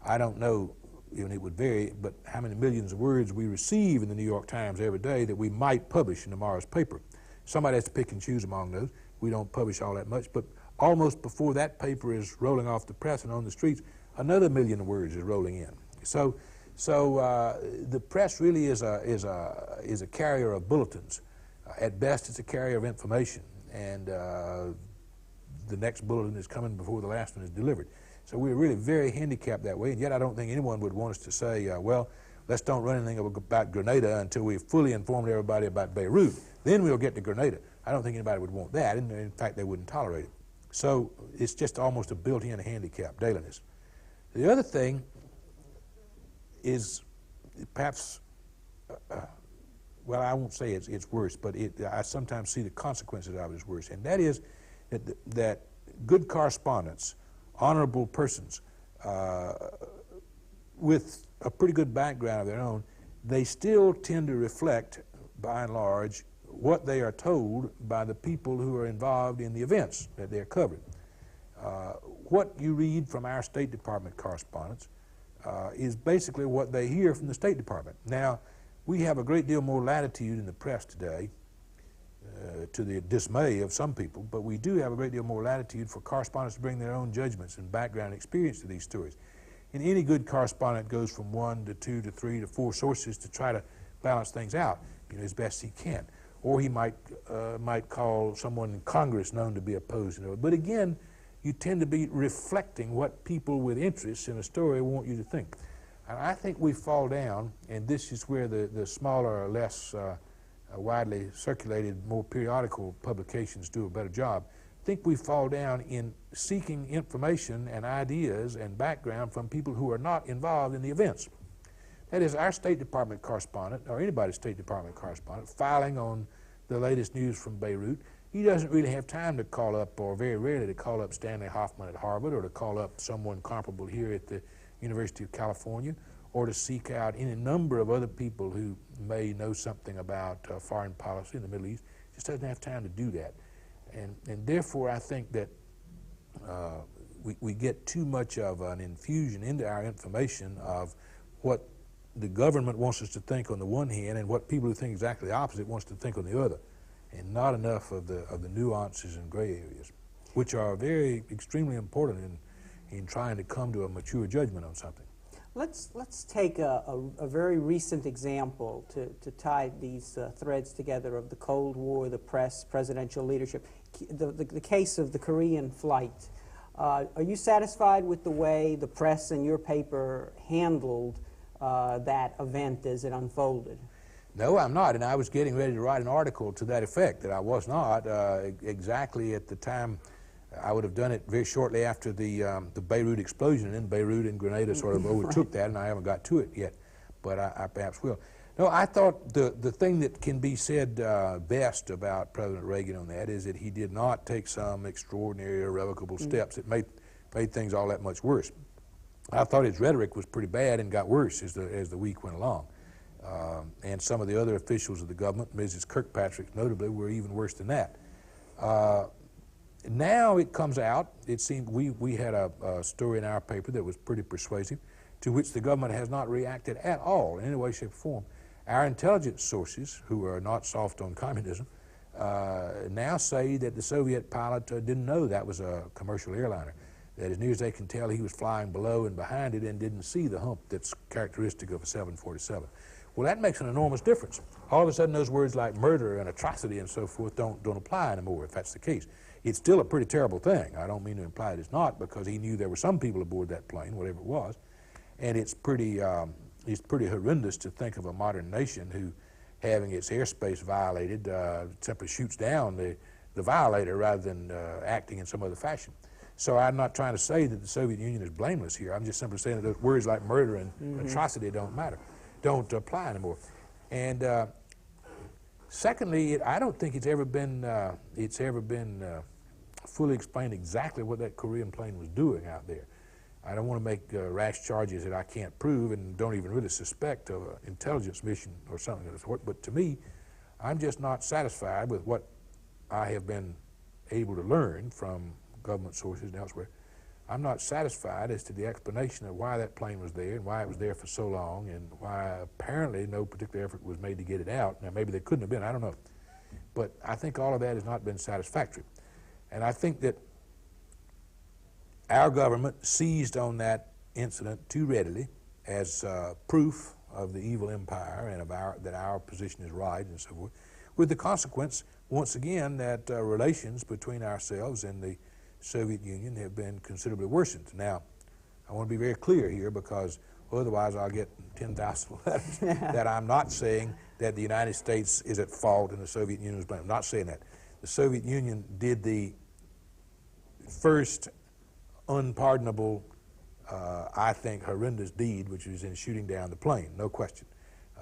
I don't know, even it would vary, but how many millions of words we receive in the New York Times every day that we might publish in tomorrow's paper. Somebody has to pick and choose among those. We don't publish all that much, but almost before that paper is rolling off the press and on the streets, another million words is rolling in. So the press really is a carrier of bulletins. At best, it's a carrier of information, and the next bulletin is coming before the last one is delivered. So we're really very handicapped that way, and yet I don't think anyone would want us to say, well, let's don't run anything about Grenada until we've fully informed everybody about Beirut. Then we'll get to Grenada. I don't think anybody would want that, and in fact, they wouldn't tolerate it. So it's just almost a built-in handicap, dailiness. The other thing is perhaps, well, I won't say it's worse, but I sometimes see the consequences of it as worse, and that is that good correspondents, honorable persons, with a pretty good background of their own, they still tend to reflect, by and large, what they are told by the people who are involved in the events that they're covering. What you read from our State Department correspondents is basically what they hear from the State Department. Now, we have a great deal more latitude in the press today, to the dismay of some people, but we do have a great deal more latitude for correspondents to bring their own judgments and background experience to these stories. And any good correspondent goes from 1 to 2 to 3 to 4 sources to try to balance things out, as best he can. Or he might call someone in Congress known to be opposed to it. But again, you tend to be reflecting what people with interests in a story want you to think. And I think we fall down, and this is where the smaller, less widely circulated, more periodical publications do a better job. I think we fall down in seeking information and ideas and background from people who are not involved in the events. That is, our State Department correspondent, or anybody's State Department correspondent, filing on the latest news from Beirut, he doesn't really have time to call up, or very rarely to call up Stanley Hoffman at Harvard, or to call up someone comparable here at the University of California, or to seek out any number of other people who may know something about foreign policy in the Middle East. Just doesn't have time to do that. And therefore, I think that we get too much of an infusion into our information of what the government wants us to think on the one hand and what people who think exactly the opposite wants to think on the other, and not enough of the nuances and gray areas, which are very extremely important in trying to come to a mature judgment on something. Let's take a very recent example to tie these threads together of the Cold War, the press, presidential leadership. The case of the Korean flight. Are you satisfied with the way the press and your paper handled that event as it unfolded? No, I'm not, and I was getting ready to write an article to that effect, that I was not exactly at the time. I would have done it very shortly after the Beirut explosion, and then Beirut and Grenada sort of overtook that, and I haven't got to it yet, but I perhaps will. No, I thought the thing that can be said best about President Reagan on that is that he did not take some extraordinary, irrevocable steps that made things all that much worse. I thought his rhetoric was pretty bad and got worse as the week went along. And some of the other officials of the government, Mrs. Kirkpatrick notably, were even worse than that. Now it comes out, it seemed we had a story in our paper that was pretty persuasive, to which the government has not reacted at all in any way, shape, or form. Our intelligence sources, who are not soft on communism, now say that the Soviet pilot didn't know that was a commercial airliner. That as near as they can tell, he was flying below and behind it and didn't see the hump that's characteristic of a 747. Well, that makes an enormous difference. All of a sudden, those words like murder and atrocity and so forth don't apply anymore, if that's the case. It's still a pretty terrible thing. I don't mean to imply it's not, because he knew there were some people aboard that plane, whatever it was, and it's pretty horrendous to think of a modern nation who, having its airspace violated, simply shoots down the violator rather than acting in some other fashion. So I'm not trying to say that the Soviet Union is blameless here. I'm just simply saying that those words like murder and atrocity don't apply anymore. And secondly, I don't think it's ever been fully explained exactly what that Korean plane was doing out there. I don't want to make rash charges that I can't prove and don't even really suspect of an intelligence mission or something of the sort. But to me, I'm just not satisfied with what I have been able to learn from government sources and elsewhere. I'm not satisfied as to the explanation of why that plane was there and why it was there for so long and why apparently no particular effort was made to get it out. Now, maybe there couldn't have been, I don't know. But I think all of that has not been satisfactory. And I think that our government seized on that incident too readily as proof of the evil empire and of that our position is right and so forth, with the consequence, once again, that relations between ourselves and the Soviet Union have been considerably worsened. Now, I want to be very clear here, because otherwise I'll get 10,000 letters that I'm not saying that the United States is at fault and the Soviet Union is blamed. I'm not saying that. The Soviet Union did the first unpardonable, I think, horrendous deed, which was in shooting down the plane, no question.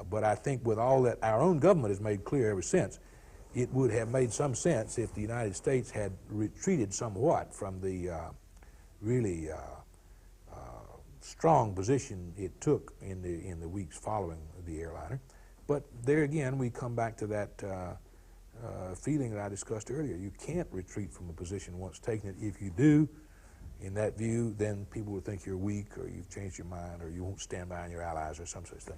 But I think with all that our own government has made clear ever since, it would have made some sense if the United States had retreated somewhat from the really strong position it took in the weeks following the airliner. But there again, we come back to that feeling that I discussed earlier. You can't retreat from a position once taken it. If you do, in that view, then people will think you're weak, or you've changed your mind, or you won't stand behind your allies, or some such thing.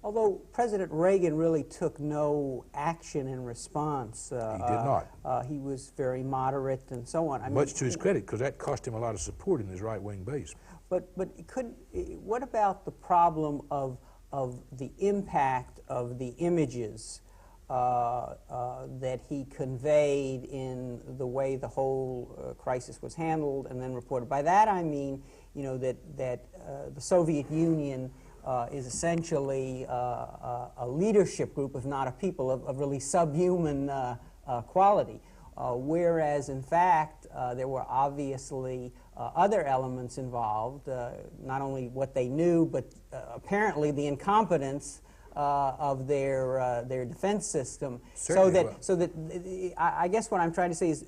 Although President Reagan really took no action in response. He did not. He was very moderate and so on. Much to his credit, because that cost him a lot of support in his right-wing base. But what about the problem of the impact of the images that he conveyed in the way the whole crisis was handled and then reported? By that I mean, you know, that the Soviet Union is essentially a leadership group, if not a people, of really subhuman quality. Whereas, in fact, there were obviously other elements involved, not only what they knew, but apparently the incompetence of their defense system. Certainly. So that I guess what I'm trying to say is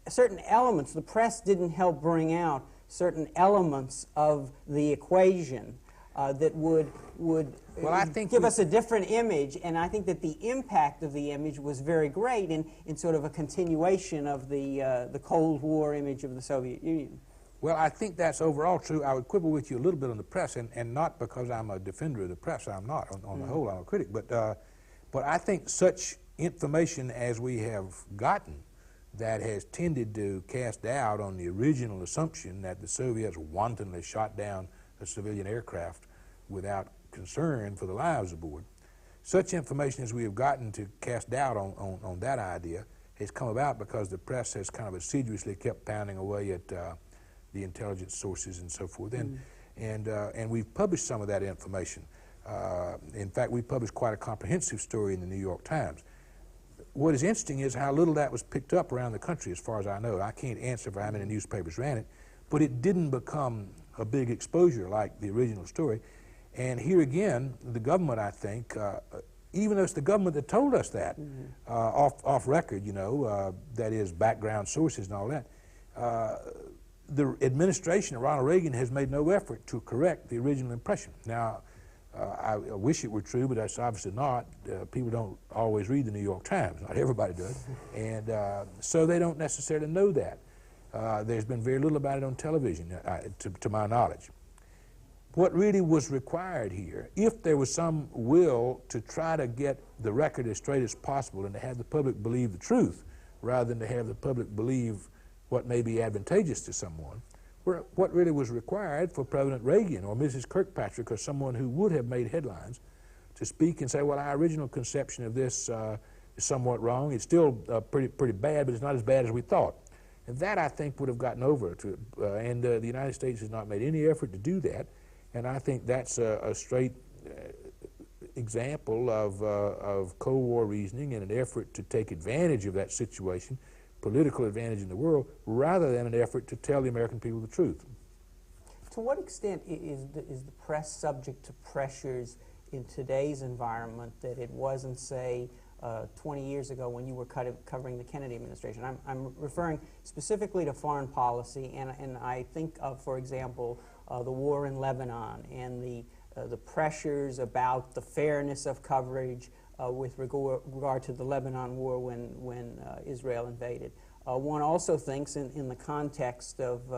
certain elements, the press didn't help bring out certain elements of the equation that would give us a different image, and I think that the impact of the image was very great in sort of a continuation of the Cold War image of the Soviet Union. Well, I think that's overall true. I would quibble with you a little bit on the press, and not because I'm a defender of the press. I'm not. On the whole, I'm a critic. But I think such information as we have gotten that has tended to cast doubt on the original assumption that the Soviets wantonly shot down a civilian aircraft without concern for the lives aboard. Such information as we have gotten to cast doubt on that idea has come about because the press has kind of assiduously kept pounding away at the intelligence sources and so forth. And we've published some of that information. In fact, we published quite a comprehensive story in the New York Times. What is interesting is how little that was picked up around the country, as far as I know. I can't answer for how many newspapers ran it, but it didn't become a big exposure like the original story. And here again, the government, I think, even though it's the government that told us that, off record, you know, that is background sources and all that, the administration of Ronald Reagan has made no effort to correct the original impression. Now, I wish it were true, but that's obviously not. People don't always read the New York Times. Not everybody does. And so they don't necessarily know that. There's been very little about it on television, to my knowledge. What really was required here, if there was some will to try to get the record as straight as possible and to have the public believe the truth rather than to have the public believe what may be advantageous to someone, what really was required for President Reagan or Mrs. Kirkpatrick or someone who would have made headlines to speak and say, well, our original conception of this is somewhat wrong. It's still pretty bad, but it's not as bad as we thought. And that, I think, would have gotten over to and the United States has not made any effort to do that. And I think that's a straight example of Cold War reasoning and an effort to take advantage of that situation, political advantage in the world, rather than an effort to tell the American people the truth. To what extent is the press subject to pressures in today's environment that it wasn't, say, 20 years ago when you were covering the Kennedy administration? I'm referring specifically to foreign policy, and I think of, for example, the war in Lebanon and the pressures about the fairness of coverage with regard to the Lebanon war when Israel invaded. One also thinks in the context of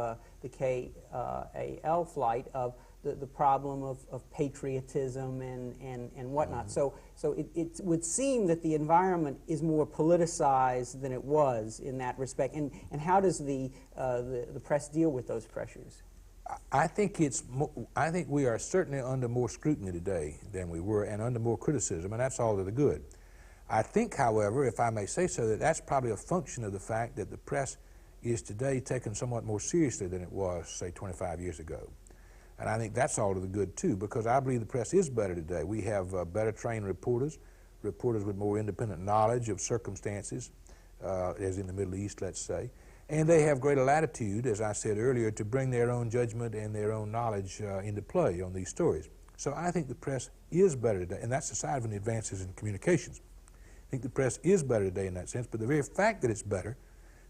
the KAL flight of the problem of patriotism and whatnot. So it would seem that the environment is more politicized than it was in that respect. And how does the press deal with those pressures? I think we are certainly under more scrutiny today than we were, and under more criticism, and that's all to the good. I think, however, if I may say so, that that's probably a function of the fact that the press is today taken somewhat more seriously than it was, say, 25 years ago. And I think that's all to the good, too, because I believe the press is better today. We have better trained reporters, reporters with more independent knowledge of circumstances, as in the Middle East, let's say. And they have greater latitude, as I said earlier, to bring their own judgment and their own knowledge into play on these stories. So I think the press is better today, and that's aside from the advances in communications. I think the press is better today in that sense, but the very fact that it's better,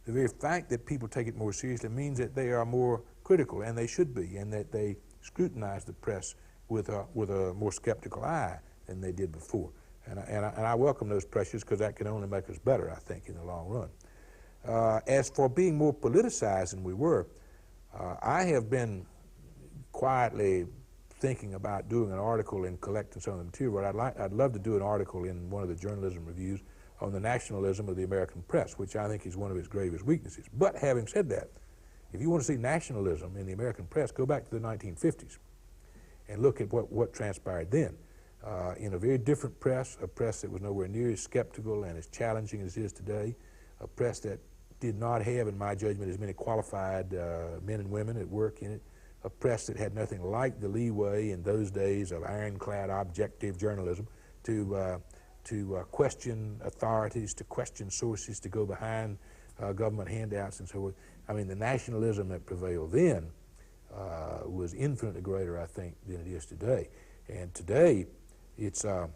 the very fact that people take it more seriously means that they are more critical, and they should be, and that they scrutinize the press with a more skeptical eye than they did before. And I welcome those pressures, because that can only make us better, I think, in the long run. As for being more politicized than we were, I have been quietly thinking about doing an article and collecting some of the material. I'd love to do an article in one of the journalism reviews on the nationalism of the American press, which I think is one of its gravest weaknesses. But having said that, if you want to see nationalism in the American press, go back to the 1950s and look at what transpired then. In a very different press, a press that was nowhere near as skeptical and as challenging as it is today, a press that did not have, in my judgment, as many qualified men and women at work in it, a press that had nothing like the leeway in those days of ironclad objective journalism to question authorities, to question sources, to go behind government handouts and so forth. I mean, the nationalism that prevailed then was infinitely greater, I think, than it is today. And today, it's and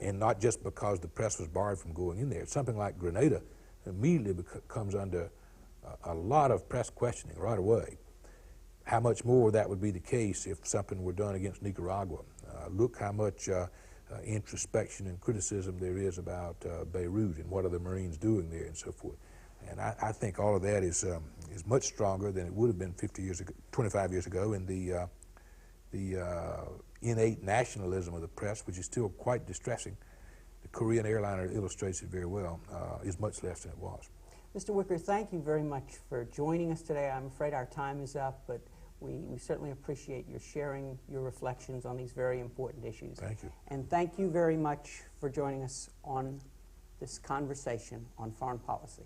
not just because the press was barred from going in there. Something like Grenada immediately comes under a lot of press questioning right away. How much more that would be the case if something were done against Nicaragua. Look how much introspection and criticism there is about Beirut and what are the Marines doing there and so forth. And I think all of that is much stronger than it would have been 50 years ago, 25 years ago, and the innate nationalism of the press, which is still quite distressing. The Korean airliner illustrates it very well, is much less than it was. Mr. Wicker, thank you very much for joining us today. I'm afraid our time is up, but we certainly appreciate your sharing your reflections on these very important issues. Thank you. And thank you very much for joining us on this conversation on foreign policy.